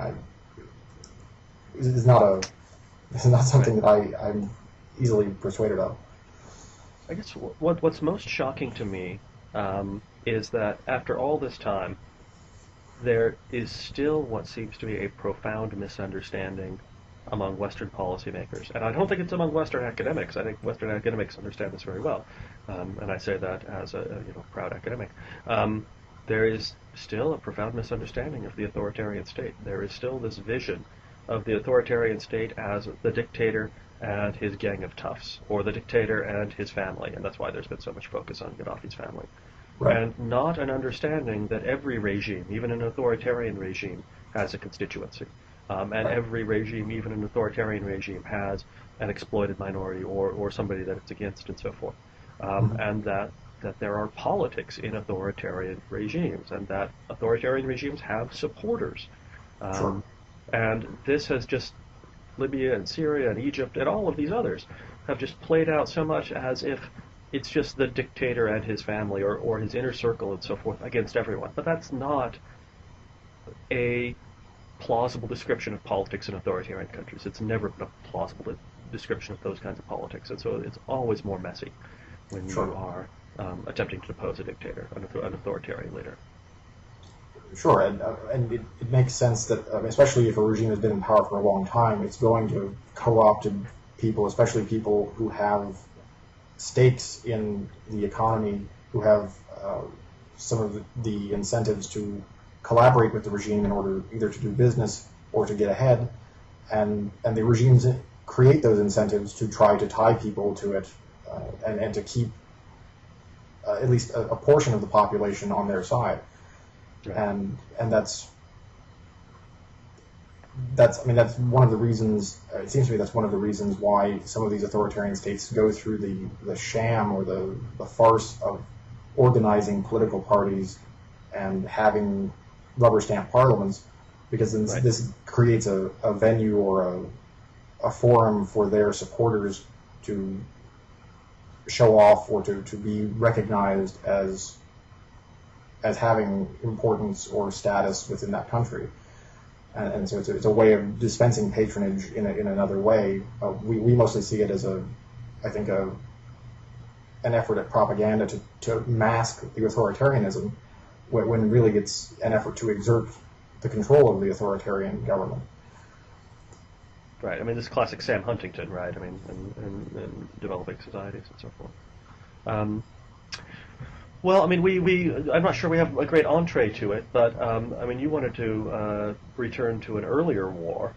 is not something that I'm easily persuaded of. I guess what's most shocking to me is that after all this time, there is still what seems to be a profound misunderstanding among Western policymakers. And I don't think it's among Western academics. I think Western academics understand this very well. And I say that as a proud academic. There is still a profound misunderstanding of the authoritarian state. There is still this vision of the authoritarian state as the dictator and his gang of toughs, or the dictator and his family, and that's why there's been so much focus on Gaddafi's family. Right. And not an understanding that every regime, even an authoritarian regime, has a constituency. And every regime, even an authoritarian regime, has an exploited minority or somebody that it's against and so forth. And that there are politics in authoritarian regimes, and that authoritarian regimes have supporters. Sure. And this has just, Libya and Syria and Egypt and all of these others have just played out so much as if it's just the dictator and his family or his inner circle and so forth against everyone. But that's not a plausible description of politics in authoritarian countries. It's never a plausible description of those kinds of politics, and so it's always more messy when Sure. you are attempting to depose a dictator, an authoritarian leader. Sure, and it makes sense that, especially if a regime has been in power for a long time, it's going to co-opt people, especially people who have stakes in the economy, who have some of the incentives to collaborate with the regime in order either to do business or to get ahead, and the regimes create those incentives to try to tie people to it and to keep at least a portion of the population on their side. Right. And that's one of the reasons. It seems to me that's one of the reasons why some of these authoritarian states go through the sham or the farce of organizing political parties and having rubber stamp parliaments, because Right. this creates a venue or a forum for their supporters to show off or to be recognized as having importance or status within that country, and so it's a way of dispensing patronage in another way. We mostly see it as an effort at propaganda to mask the authoritarianism, when really it's an effort to exert the control of the authoritarian government. Right. I mean, this is classic Sam Huntington, right? I mean, in developing societies and so forth. Well, I mean, I'm not sure we have a great entree to it, but I mean, you wanted to return to an earlier war,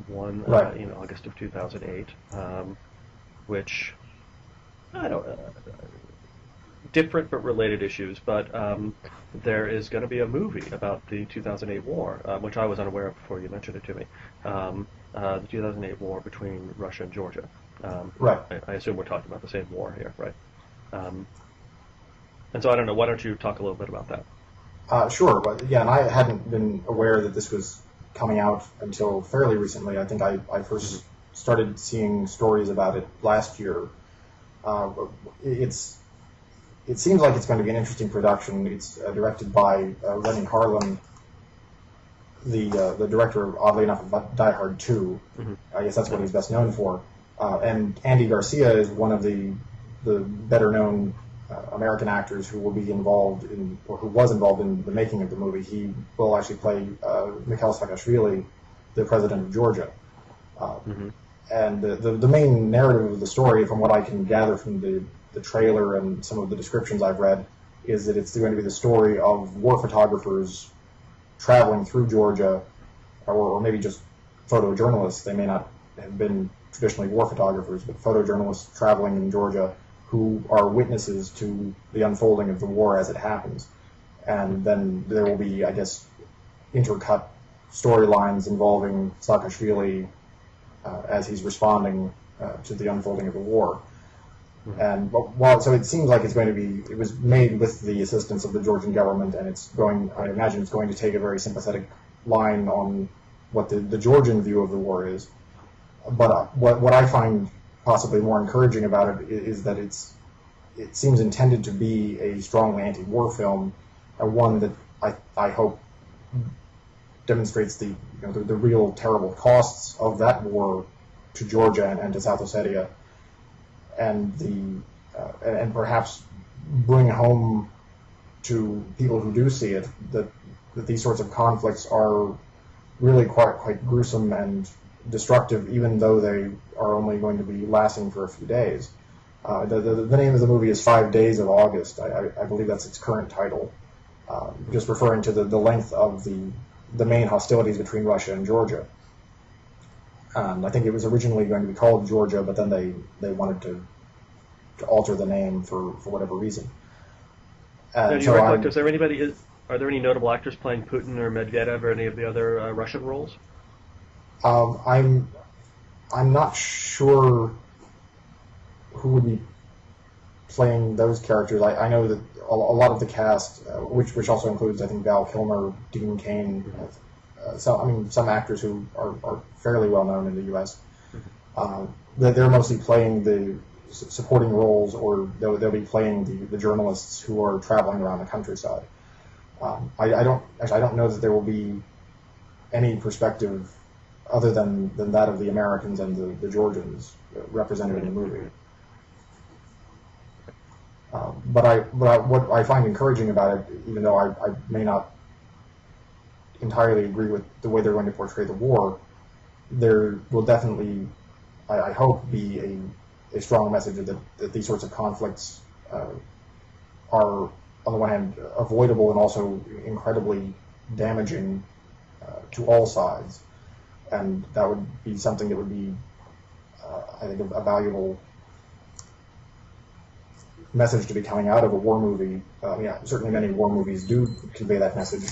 one Right. in August of 2008, which I don't different but related issues. But there is going to be a movie about the 2008 war, which I was unaware of before you mentioned it to me. The 2008 war between Russia and Georgia. Right. I assume we're talking about the same war here, right? And so I don't know, why don't you talk a little bit about that? Sure, but yeah, and I hadn't been aware that this was coming out until fairly recently. I think I first started seeing stories about it last year. It seems like it's going to be an interesting production. It's directed by Rennie Harlan, the director, oddly enough, of Die Hard 2. Mm-hmm. I guess that's what he's best known for. And Andy Garcia is one of the better-known American actors who will be involved in, or who was involved in the making of the movie. He will actually play Mikhail Saakashvili, the president of Georgia. Mm-hmm. And the main narrative of the story, from what I can gather from the trailer and some of the descriptions I've read, is that it's going to be the story of war photographers traveling through Georgia, or maybe just photojournalists. They may not have been traditionally war photographers, but photojournalists traveling in Georgia who are witnesses to the unfolding of the war as it happens. And then there will be, I guess, intercut storylines involving Saakashvili as he's responding to the unfolding of the war. Mm-hmm. And while so it seems like it was made with the assistance of the Georgian government, and I imagine it's going to take a very sympathetic line on what the Georgian view of the war is. But what I find possibly more encouraging about it is that it seems intended to be a strongly anti-war film, one that I hope demonstrates the real terrible costs of that war to Georgia and to South Ossetia, and perhaps bring home to people who do see it that these sorts of conflicts are really quite gruesome and destructive, even though they are only going to be lasting for a few days. The name of the movie is 5 Days of August. I believe that's its current title, just referring to the length of the main hostilities between Russia and Georgia. I think it was originally going to be called Georgia, but then they wanted to alter the name for whatever reason. Now, do you recollect, are there any notable actors playing Putin or Medvedev or any of the other Russian roles? I'm not sure who would be playing those characters. I know that a lot of the cast, which also includes, I think, Val Kilmer, Dean Cain, some actors who are fairly well known in the U.S. They're mostly playing the supporting roles, or they'll be playing the journalists who are traveling around the countryside. I don't know that there will be any perspective other than that of the Americans and the Georgians represented in the movie. But what I find encouraging about it, even though I may not entirely agree with the way they're going to portray the war, there will definitely, I hope, be a strong message that these sorts of conflicts are, on the one hand, avoidable and also incredibly damaging to all sides. And that would be something that would be, I think, a valuable message to be coming out of a war movie. Certainly many war movies do convey that message.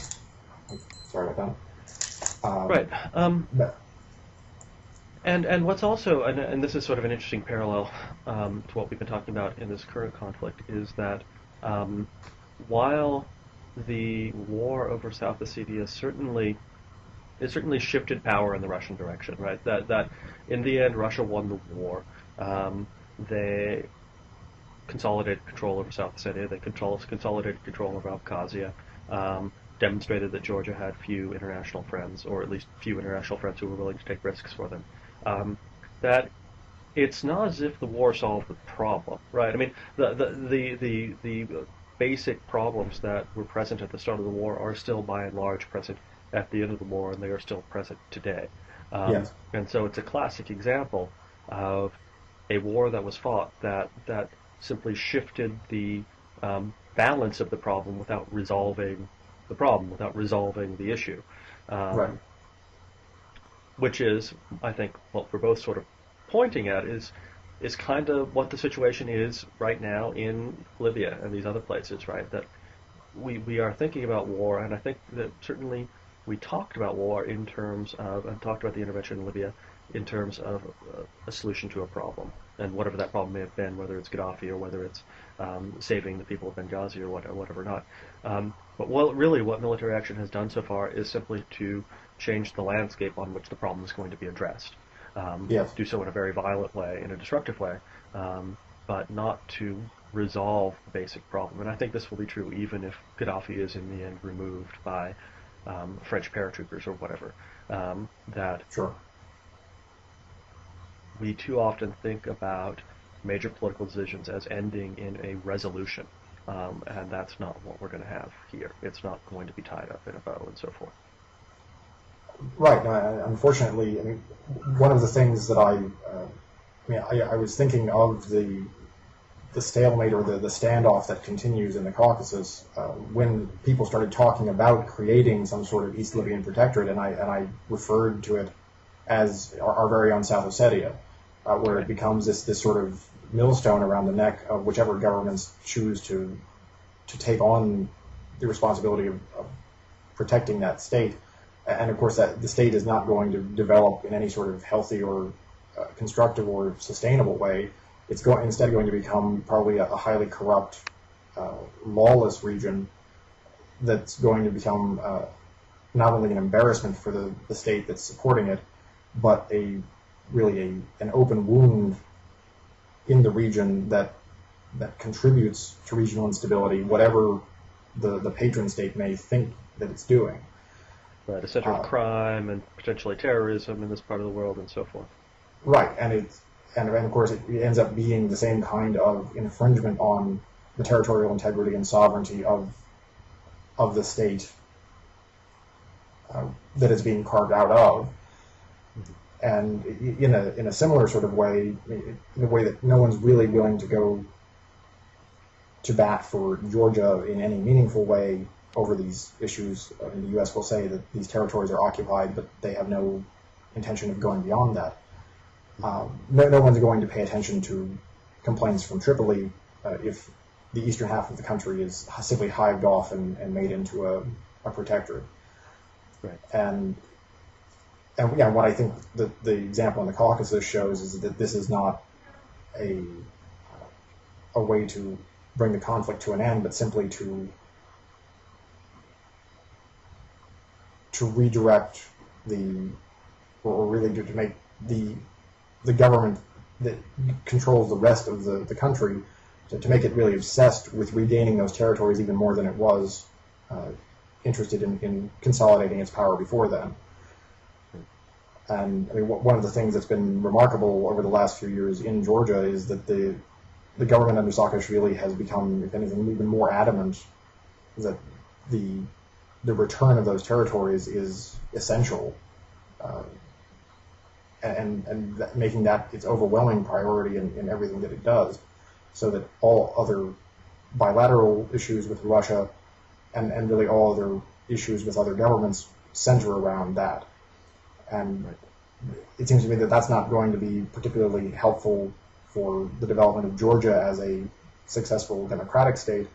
Sorry about that. Right. And what's also, and this is sort of an interesting parallel to what we've been talking about in this current conflict, is that while the war over South Ossetia certainly shifted power in the Russian direction, right? That in the end Russia won the war. They consolidated control over South Ossetia. They consolidated control over Abkhazia. Demonstrated that Georgia had few international friends, or at least few international friends who were willing to take risks for them. That it's not as if the war solved the problem, right? I mean, the basic problems that were present at the start of the war are still by and large present at the end of the war, and they are still present today. Yes. And so it's a classic example of a war that was fought that simply shifted the balance of the problem without resolving the problem, without resolving the issue. Right. Which is, I think, what we're both sort of pointing at is kind of what the situation is right now in Libya and these other places, right? That we are thinking about war, and I think that certainly we talked about war in terms of, and talked about the intervention in Libya in terms of a solution to a problem, and whatever that problem may have been, whether it's Gaddafi or whether it's saving the people of Benghazi or whatever not. But really what military action has done so far is simply to change the landscape on which the problem is going to be addressed. Yes. Do so in a very violent way, in a destructive way, but not to resolve the basic problem. And I think this will be true even if Gaddafi is in the end removed by French paratroopers or whatever. That Sure. we too often think about major political decisions as ending in a resolution, and that's not what we're going to have here. It's not going to be tied up in a bow and so forth. Right. Unfortunately, I mean, one of the things that I was thinking of the stalemate or the standoff that continues in the Caucasus when people started talking about creating some sort of East Libyan protectorate, and I referred to it as our very own South Ossetia, where it becomes this sort of millstone around the neck of whichever governments choose to take on the responsibility of protecting that state. And of course, that the state is not going to develop in any sort of healthy or constructive or sustainable way. It's instead going to become probably a highly corrupt, lawless region that's going to become not only an embarrassment for the state that's supporting it, but really an open wound in the region that contributes to regional instability, whatever the patron state may think that it's doing. Right, a center of crime and potentially terrorism in this part of the world and so forth. Right, and of course it ends up being the same kind of infringement on the territorial integrity and sovereignty of the state that it's being carved out of. And in a similar sort of way, in a way that no one's really willing to go to bat for Georgia in any meaningful way over these issues. In the U.S. will say that these territories are occupied, but they have no intention of going beyond that. No one's going to pay attention to complaints from Tripoli if the eastern half of the country is simply hived off and made into a protectorate. Right. And what I think the example in the Caucasus shows is that this is not a way to bring the conflict to an end, but simply to redirect or really to make the government that controls the rest of the country to make it really obsessed with regaining those territories even more than it was interested in consolidating its power before then. And I mean, one of the things that's been remarkable over the last few years in Georgia is that the government under Saakashvili has become, if anything, even more adamant that the return of those territories is essential, and making that its overwhelming priority in everything that it does, so that all other bilateral issues with Russia and really all other issues with other governments center around that. And it seems to me that that's not going to be particularly helpful for the development of Georgia as a successful democratic state,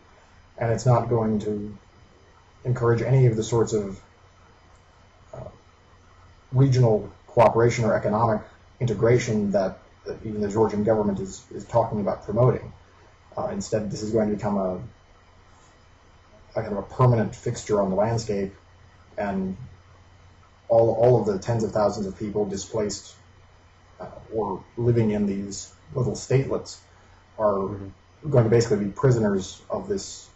and it's not going to encourage any of the sorts of regional cooperation or economic integration that even the Georgian government is talking about promoting. Instead, this is going to become a kind of a permanent fixture on the landscape, and all of the tens of thousands of people displaced or living in these little statelets are going to basically be prisoners of this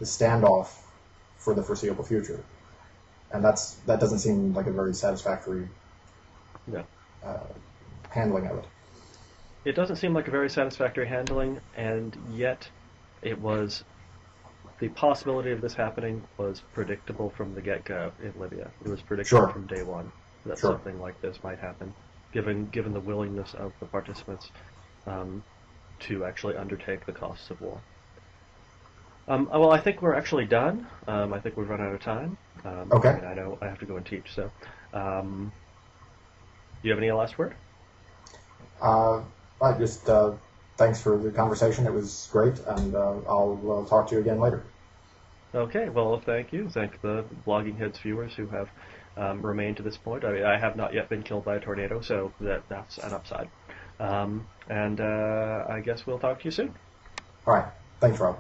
standoff for the foreseeable future, and that doesn't seem like a very satisfactory handling of it. It doesn't seem like a very satisfactory handling, and yet the possibility of this happening was predictable from the get-go in Libya. It was predictable from day one that something like this might happen, given the willingness of the participants to actually undertake the costs of war. Well, I think we're actually done. I think we've run out of time. Okay. I mean, I know I have to go and teach, so do you have any last word? I just thanks for the conversation. It was great, and I'll talk to you again later. Okay, well, thank you. Thank the Blogging Heads viewers who have remained to this point. I mean, I have not yet been killed by a tornado, so that's an upside. And I guess we'll talk to you soon. All right. Thanks, Rob.